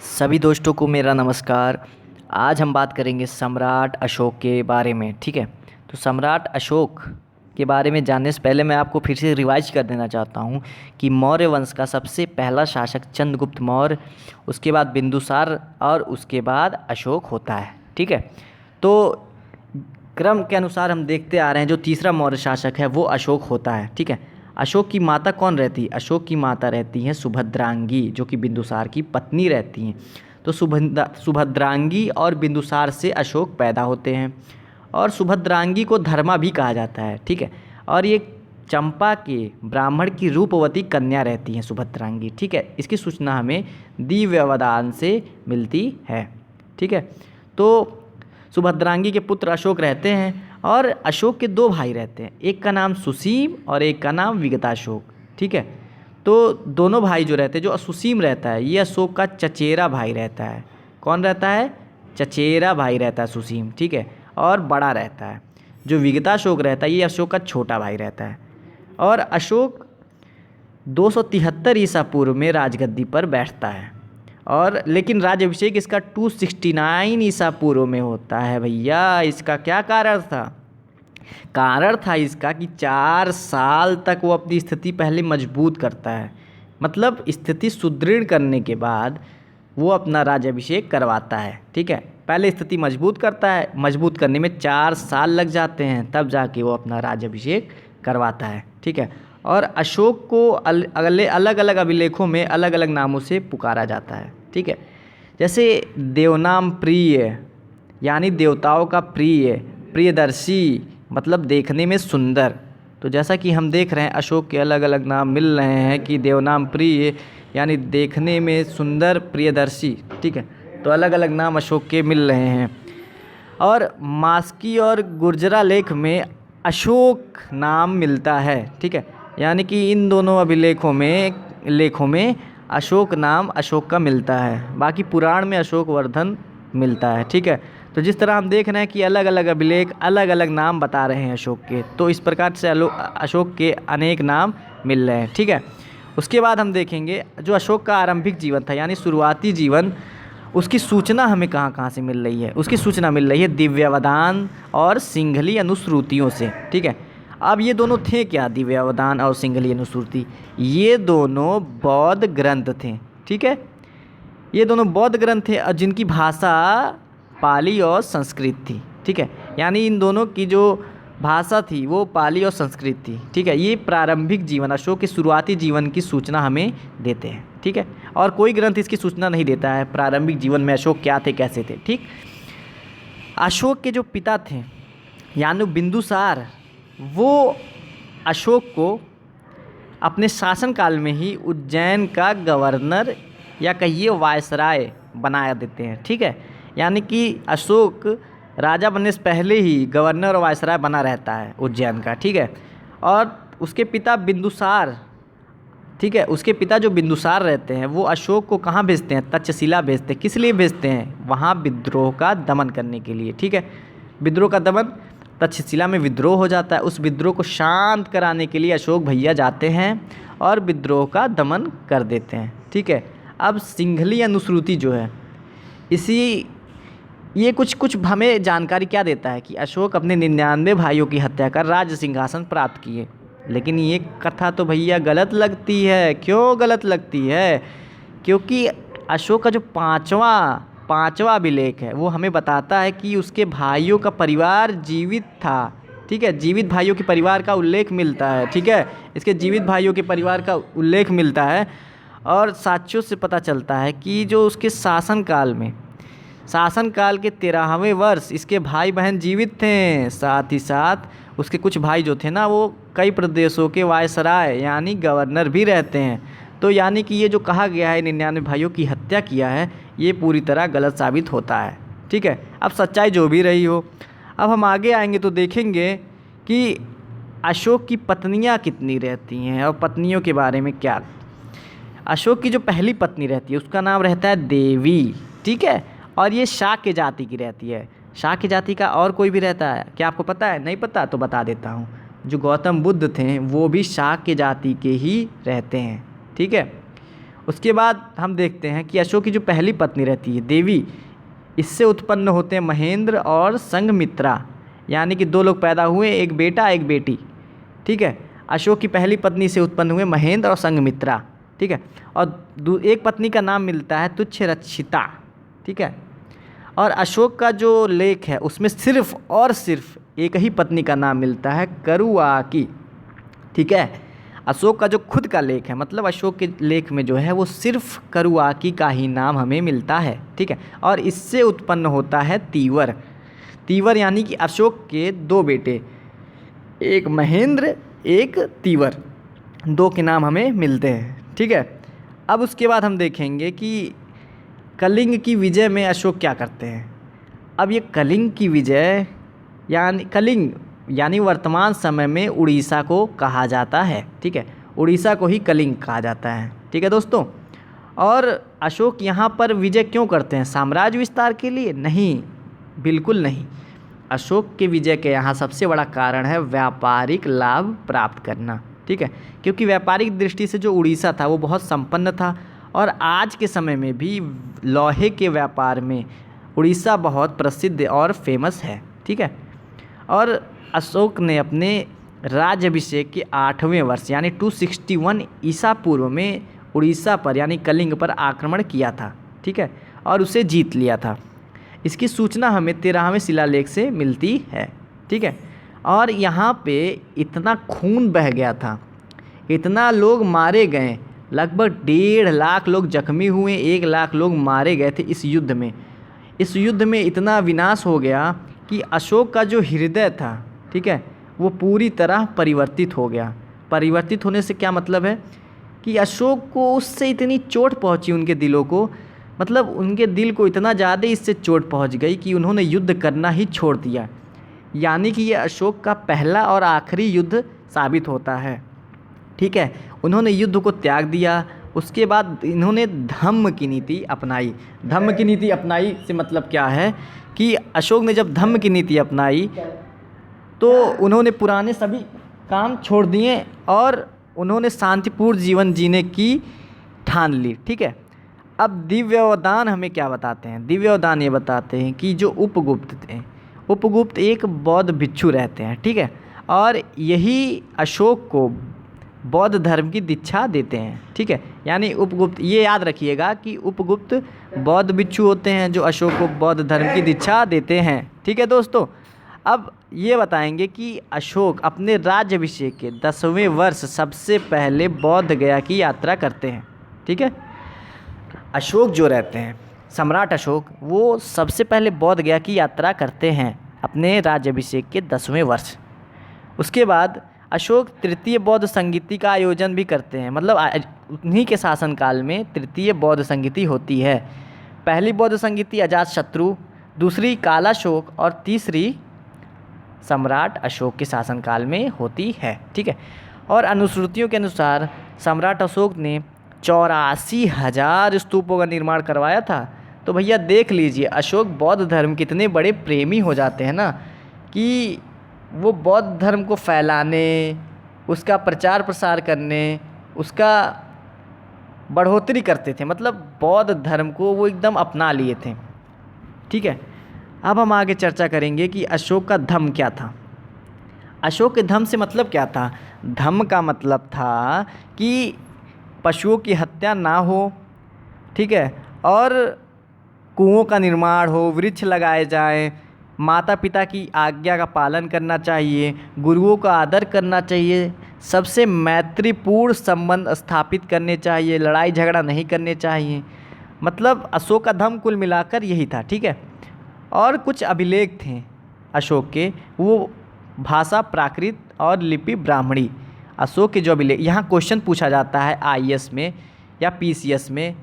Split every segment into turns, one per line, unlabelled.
सभी दोस्तों को मेरा नमस्कार। आज हम बात करेंगे सम्राट अशोक के बारे में। ठीक है, तो सम्राट अशोक के बारे में जानने से पहले मैं आपको फिर से रिवाइज कर देना चाहता हूँ कि मौर्य वंश का सबसे पहला शासक चंद्रगुप्त मौर्य, उसके बाद बिंदुसार और उसके बाद अशोक होता है। ठीक है, तो क्रम के अनुसार हम देखते आ रहे हैं जो तीसरा मौर्य शासक है वो अशोक होता है। ठीक है, अशोक की माता कौन रहती है? अशोक की माता रहती हैं सुभद्रांगी, जो कि बिंदुसार की पत्नी रहती हैं। तो सुभद्रांगी और बिंदुसार से अशोक पैदा होते हैं और सुभद्रांगी को धर्मा भी कहा जाता है। ठीक है, और ये चंपा के ब्राह्मण की रूपवती कन्या रहती हैं सुभद्रांगी। ठीक है, इसकी सूचना हमें दिव्यवदान से मिलती है। ठीक है, तो सुभद्रांगी के पुत्र अशोक रहते हैं और अशोक के दो भाई रहते हैं, एक का नाम सुसीम और एक का नाम विगताशोक। ठीक है, तो दोनों भाई जो रहते हैं, जो सुसीम रहता है ये अशोक का चचेरा भाई रहता है। कौन रहता है? चचेरा भाई रहता है सुसीम। ठीक है, और बड़ा रहता है। जो विगताशोक रहता है ये अशोक का छोटा भाई रहता है। और अशोक 273 ईसा पूर्व में राजगद्दी पर बैठता है और लेकिन राज्याभिषेक इसका 269 ईसा पूर्व में होता है। भैया, इसका क्या कारण था? कारण था इसका कि 4 साल तक वो अपनी स्थिति पहले मजबूत करता है, मतलब स्थिति सुदृढ़ करने के बाद वो अपना राज्याभिषेक करवाता है। ठीक है, पहले स्थिति मजबूत करता है, मजबूत करने में 4 साल लग जाते हैं, तब जाके वो अपना राज्याभिषेक करवाता है। ठीक है, और अशोक को अलग अलग अभिलेखों में अलग अलग नामों से पुकारा जाता है। ठीक है, जैसे देवनाम प्रिय यानी देवताओं का प्रिय, प्रियदर्शी मतलब देखने में सुंदर। तो जैसा कि हम देख रहे हैं अशोक के अलग अलग नाम मिल रहे हैं कि देवनाम प्रिय यानी देखने में सुंदर, प्रियदर्शी। ठीक है, तो अलग अलग नाम अशोक के मिल रहे हैं। और मास्की और गुर्जरा लेख में अशोक नाम मिलता है। ठीक है, यानी कि इन दोनों अभिलेखों में लेखों में अशोक नाम अशोक का मिलता है, बाकी पुराण में अशोक वर्धन मिलता है। ठीक है, तो जिस तरह हम देख रहे हैं कि अलग अलग अभिलेख अलग अलग नाम बता रहे हैं अशोक के, तो इस प्रकार से अशोक के अनेक नाम मिल रहे हैं। ठीक है, उसके बाद हम देखेंगे जो अशोक का आरंभिक जीवन था यानी शुरुआती जीवन, उसकी सूचना हमें कहाँ कहाँ से मिल रही है? उसकी सूचना मिल रही है दिव्यावदान और सिंघली अनुश्रुतियों से। ठीक है, अब ये दोनों थे क्या? दिव्यावदान और सिंघली अनुश्रुति, ये दोनों बौद्ध ग्रंथ थे। ठीक है, ये दोनों बौद्ध ग्रंथ थे और जिनकी भाषा पाली और संस्कृत थी। ठीक है, यानी इन दोनों की जो भाषा थी वो पाली और संस्कृत थी। ठीक है, ये प्रारंभिक जीवन, अशोक के शुरुआती जीवन की सूचना हमें देते हैं। ठीक है, और कोई ग्रंथ इसकी सूचना नहीं देता है प्रारंभिक जीवन में अशोक क्या थे, कैसे थे। ठीक, अशोक के जो पिता थे यानी बिंदुसार, वो अशोक को अपने शासनकाल में ही उज्जैन का गवर्नर या कहिए वायसराय बनाया देते हैं। ठीक है, यानी कि अशोक राजा बनने से पहले ही गवर्नर और वायसराय बना रहता है उज्जैन का। ठीक है, और उसके पिता बिंदुसार, ठीक है, उसके पिता जो बिंदुसार रहते हैं वो अशोक को कहाँ भेजते हैं? तक्षशिला भेजते हैं। किस लिए भेजते हैं? वहाँ विद्रोह का दमन करने के लिए। ठीक है, विद्रोह का दमन, तक्षशिला में विद्रोह हो जाता है, उस विद्रोह को शांत कराने के लिए अशोक भैया जाते हैं और विद्रोह का दमन कर देते हैं। ठीक है, अब सिंघली अनुश्रुति जो है ये कुछ हमें जानकारी क्या देता है कि अशोक अपने 99 भाइयों की हत्या कर राज सिंहासन प्राप्त किए। लेकिन ये कथा तो भैया गलत लगती है। क्यों गलत लगती है? क्योंकि अशोक का जो पांचवा अभिलेख है वो हमें बताता है कि उसके भाइयों का परिवार जीवित था। ठीक है, जीवित भाइयों के परिवार का उल्लेख मिलता है। ठीक है, इसके जीवित भाइयों के परिवार का उल्लेख मिलता है और साक्ष्यों से पता चलता है कि जो उसके शासनकाल के 13वें वर्ष इसके भाई बहन जीवित थे। साथ ही साथ उसके कुछ भाई जो थे ना वो कई प्रदेशों के वायसराय यानी गवर्नर भी रहते हैं। तो यानी कि ये जो कहा गया है 99 भाइयों की हत्या किया है, ये पूरी तरह गलत साबित होता है। ठीक है, अब सच्चाई जो भी रही हो, अब हम आगे आएंगे तो देखेंगे कि अशोक की पत्नियां कितनी रहती हैं और पत्नियों के बारे में क्या। अशोक की जो पहली पत्नी रहती है उसका नाम रहता है देवी। ठीक है, और ये शाक्य जाति की रहती है। शाक्य जाति का और कोई भी रहता है क्या? आपको पता है? नहीं पता तो बता देता हूँ। जो गौतम बुद्ध थे वो भी शाक्य जाति के ही रहते हैं। ठीक है, उसके बाद हम देखते हैं कि अशोक की जो पहली पत्नी रहती है देवी, इससे उत्पन्न होते हैं महेंद्र और संघमित्रा, यानी कि 2 लोग पैदा हुए, एक बेटा एक बेटी। ठीक है, अशोक की पहली पत्नी से उत्पन्न हुए महेंद्र और संघमित्रा। ठीक है, और एक पत्नी का नाम मिलता है तुच्छरक्षिता। ठीक है, और अशोक का जो लेख है उसमें सिर्फ और सिर्फ एक ही पत्नी का नाम मिलता है, करुआकी। ठीक है, अशोक का जो खुद का लेख है, मतलब अशोक के लेख में जो है वो सिर्फ करुआकी का ही नाम हमें मिलता है। ठीक है, और इससे उत्पन्न होता है तीवर। तीवर यानी कि अशोक के 2 बेटे, एक महेंद्र एक तीवर, 2 के नाम हमें मिलते हैं। ठीक है, अब उसके बाद हम देखेंगे कि कलिंग की विजय में अशोक क्या करते हैं। अब ये कलिंग की विजय यानी कलिंग यानी वर्तमान समय में उड़ीसा को कहा जाता है। ठीक है, उड़ीसा को ही कलिंग कहा जाता है। ठीक है दोस्तों, और अशोक यहाँ पर विजय क्यों करते हैं? साम्राज्य विस्तार के लिए? नहीं, बिल्कुल नहीं। अशोक के विजय के यहाँ सबसे बड़ा कारण है व्यापारिक लाभ प्राप्त करना। ठीक है, क्योंकि व्यापारिक दृष्टि से जो उड़ीसा था वो बहुत संपन्न था, और आज के समय में भी लोहे के व्यापार में उड़ीसा बहुत प्रसिद्ध और फेमस है। ठीक है, और अशोक ने अपने राज्याभिषेक के 8वें वर्ष यानी 261 ईसा पूर्व में उड़ीसा पर यानी कलिंग पर आक्रमण किया था। ठीक है, और उसे जीत लिया था। इसकी सूचना हमें 13वें शिलालेख से मिलती है। ठीक है, और यहाँ पे इतना खून बह गया था, इतना लोग मारे गए, लगभग 1.5 लाख लोग जख्मी हुए, 1 लाख लोग मारे गए थे इस युद्ध में। इस युद्ध में इतना विनाश हो गया कि अशोक का जो हृदय था, ठीक है, वो पूरी तरह परिवर्तित हो गया। परिवर्तित होने से क्या मतलब है कि अशोक को उससे इतनी चोट पहुंची उनके दिलों को, मतलब उनके दिल को इतना ज़्यादा इससे चोट पहुंच गई कि उन्होंने युद्ध करना ही छोड़ दिया। यानी कि ये अशोक का पहला और आखिरी युद्ध साबित होता है। ठीक है, उन्होंने युद्ध को त्याग दिया। उसके बाद इन्होंने धम्म की नीति अपनाई। धम्म की नीति अपनाई से मतलब क्या है कि अशोक ने जब धम्म की नीति अपनाई तो उन्होंने पुराने सभी काम छोड़ दिए और उन्होंने शांतिपूर्ण जीवन जीने की ठान ली। ठीक है, अब दिव्योदान हमें क्या बताते हैं? दिव्योदान ये बताते हैं कि जो उपगुप्त थे, उपगुप्त एक बौद्ध भिक्षु रहते हैं। ठीक है, और यही अशोक को बौद्ध धर्म की दीक्षा देते हैं। ठीक है, यानी उपगुप्त, ये याद रखिएगा कि उपगुप्त बौद्ध भिक्षु होते हैं जो अशोक को बौद्ध धर्म की दीक्षा देते हैं। ठीक है दोस्तों, अब ये बताएंगे कि अशोक अपने राज्याभिषेक के 10वें वर्ष सबसे पहले बौद्ध गया की यात्रा करते हैं। ठीक है, अशोक जो रहते हैं, सम्राट अशोक, वो सबसे पहले बौद्ध गया की यात्रा करते हैं अपने राज्याभिषेक के 10वें वर्ष। उसके बाद अशोक तृतीय बौद्ध संगीति का आयोजन भी करते हैं, मतलब उन्हीं के शासनकाल में तृतीय बौद्ध संगीति होती है। पहली बौद्ध संगीति अजातशत्रु, दूसरी कालाशोक और तीसरी सम्राट अशोक के शासनकाल में होती है। ठीक है, और अनुश्रुतियों के अनुसार सम्राट अशोक ने 84,000 स्तूपों का निर्माण करवाया था। तो भैया देख लीजिए, अशोक बौद्ध धर्म के इतने बड़े प्रेमी हो जाते हैं ना कि वो बौद्ध धर्म को फैलाने, उसका प्रचार प्रसार करने, उसका बढ़ोतरी करते थे, मतलब बौद्ध धर्म को वो एकदम अपना लिए थे। ठीक है, अब हम आगे चर्चा करेंगे कि अशोक का धम्म क्या था। अशोक के धम्म से मतलब क्या था? धम्म का मतलब था कि पशुओं की हत्या ना हो, ठीक है, और कुओं का निर्माण हो, वृक्ष लगाए जाएं, माता पिता की आज्ञा का पालन करना चाहिए, गुरुओं का आदर करना चाहिए, सबसे मैत्रीपूर्ण संबंध स्थापित करने चाहिए, लड़ाई झगड़ा नहीं करने चाहिए। मतलब अशोक का धम्म कुल मिलाकर यही था। ठीक है, और कुछ अभिलेख थे अशोक के, वो भाषा प्राकृत और लिपि ब्राह्मणी। अशोक के जो अभिलेख, यहाँ क्वेश्चन पूछा जाता है आईएएस में या पीसीएस में,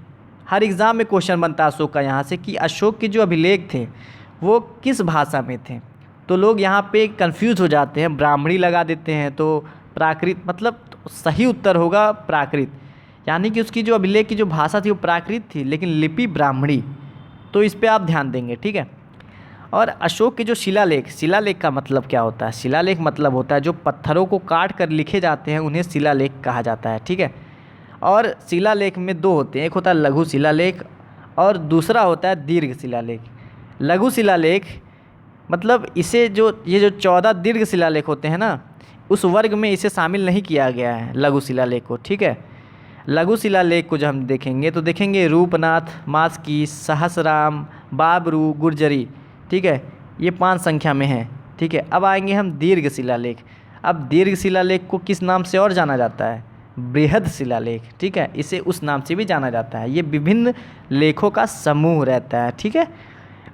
हर एग्ज़ाम में क्वेश्चन बनता है अशोक का यहाँ से कि अशोक के जो अभिलेख थे वो किस भाषा में थे। तो लोग यहाँ पे कंफ्यूज हो जाते हैं, ब्राह्मणी लगा देते हैं तो प्राकृत, मतलब सही उत्तर होगा प्राकृत, यानी कि उसकी जो अभिलेख की जो भाषा थी वो प्राकृत थी लेकिन लिपि ब्राह्मणी। तो इस पे आप ध्यान देंगे। ठीक है, और अशोक के जो शिलालेख, शिलालेख का मतलब क्या होता है? शिलालेख मतलब होता है जो पत्थरों को काट कर लिखे जाते हैं उन्हें शिलालेख कहा जाता है। ठीक है, और शिलालेख में दो होते हैं, एक होता है लघु शिलालेख और दूसरा होता है दीर्घ शिलालेख। लघु शिलालेख मतलब इसे ये जो 14 दीर्घ शिलालेख होते हैं ना, उस वर्ग में इसे शामिल नहीं किया गया है लघु शिलालेख को, ठीक है। लघु शिलालेख को जब हम देखेंगे तो देखेंगे रूपनाथ, मास्की, सहसराम, बाबरू, गुर्जरी, ठीक है, ये 5 संख्या में है, ठीक है। अब आएंगे हम दीर्घ शिलालेख। अब दीर्घ शिलालेख को किस नाम से और जाना जाता है? बृहद शिलालेख, ठीक है, इसे उस नाम से भी जाना जाता है। ये विभिन्न लेखों का समूह रहता है, ठीक है।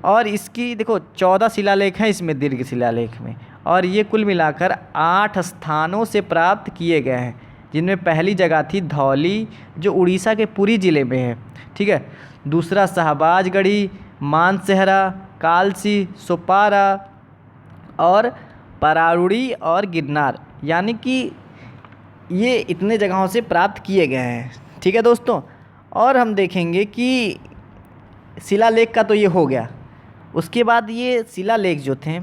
और इसकी देखो 14 शिलालेख हैं इसमें दीर्घ शिलालेख में, और ये कुल मिलाकर 8 स्थानों से प्राप्त किए गए हैं, जिनमें पहली जगह थी धौली जो उड़ीसा के पुरी ज़िले में है, ठीक है। दूसरा शहबाजगढ़ी, मानसेहरा, कालसी, सोपारा और परारुड़ी और गिरनार, यानी कि ये इतने जगहों से प्राप्त किए गए हैं, ठीक है दोस्तों। और हम देखेंगे कि शिलालेख का तो ये हो गया। उसके बाद ये शिलालेख जो थे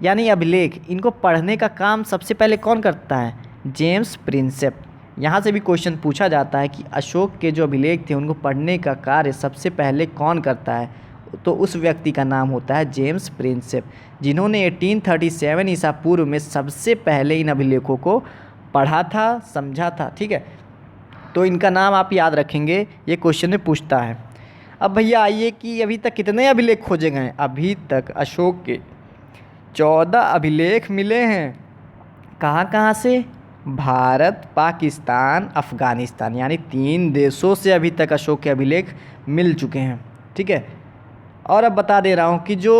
यानी अभिलेख, इनको पढ़ने का काम सबसे पहले कौन करता है? James Prinsep. यहाँ से भी क्वेश्चन पूछा जाता है कि अशोक के जो अभिलेख थे उनको पढ़ने का कार्य सबसे पहले कौन करता है? तो उस व्यक्ति का नाम होता है जेम्स प्रिंसेप, जिन्होंने 1837 ईसा पूर्व में सबसे पहले इन अभिलेखों को पढ़ा था, समझा था, ठीक है। तो इनका नाम आप याद रखेंगे, ये क्वेश्चन में पूछता है। अब भैया आइए कि अभी तक कितने अभिलेख खोजे गए हैं? अभी तक अशोक के 14 अभिलेख मिले हैं। कहाँ कहाँ से? भारत, पाकिस्तान, अफ़गानिस्तान, यानी 3 देशों से अभी तक अशोक के अभिलेख मिल चुके हैं, ठीक है। और अब बता दे रहा हूँ कि जो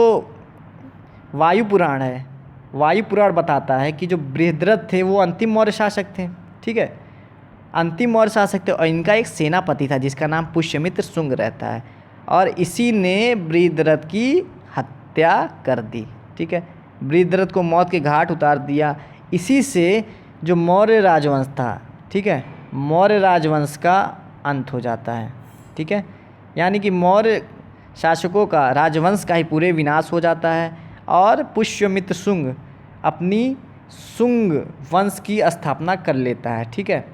वायु पुराण है, वायु पुराण बताता है कि जो बृहद्रथ थे वो अंतिम मौर्य शासक थे, ठीक है, अंतिम मौर्य शासक थे। और इनका एक सेनापति था जिसका नाम पुष्यमित्र शुंग रहता है, और इसी ने बृहद्रथ की हत्या कर दी, ठीक है, बृहद्रथ को मौत के घाट उतार दिया। इसी से जो मौर्य राजवंश था, ठीक है, मौर्य राजवंश का अंत हो जाता है, ठीक है, यानी कि मौर्य शासकों का, राजवंश का ही पूरे विनाश हो जाता है, और पुष्यमित्र शुंग अपनी शुंग वंश की स्थापना कर लेता है, ठीक है।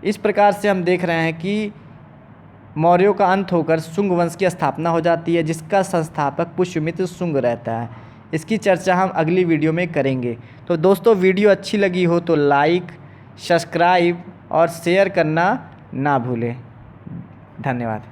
इस प्रकार से हम देख रहे हैं कि मौर्यों का अंत होकर शुंग वंश की स्थापना हो जाती है, जिसका संस्थापक पुष्यमित्र शुंग रहता है। इसकी चर्चा हम अगली वीडियो में करेंगे। तो दोस्तों, वीडियो अच्छी लगी हो तो लाइक, सब्सक्राइब और शेयर करना ना भूलें। धन्यवाद।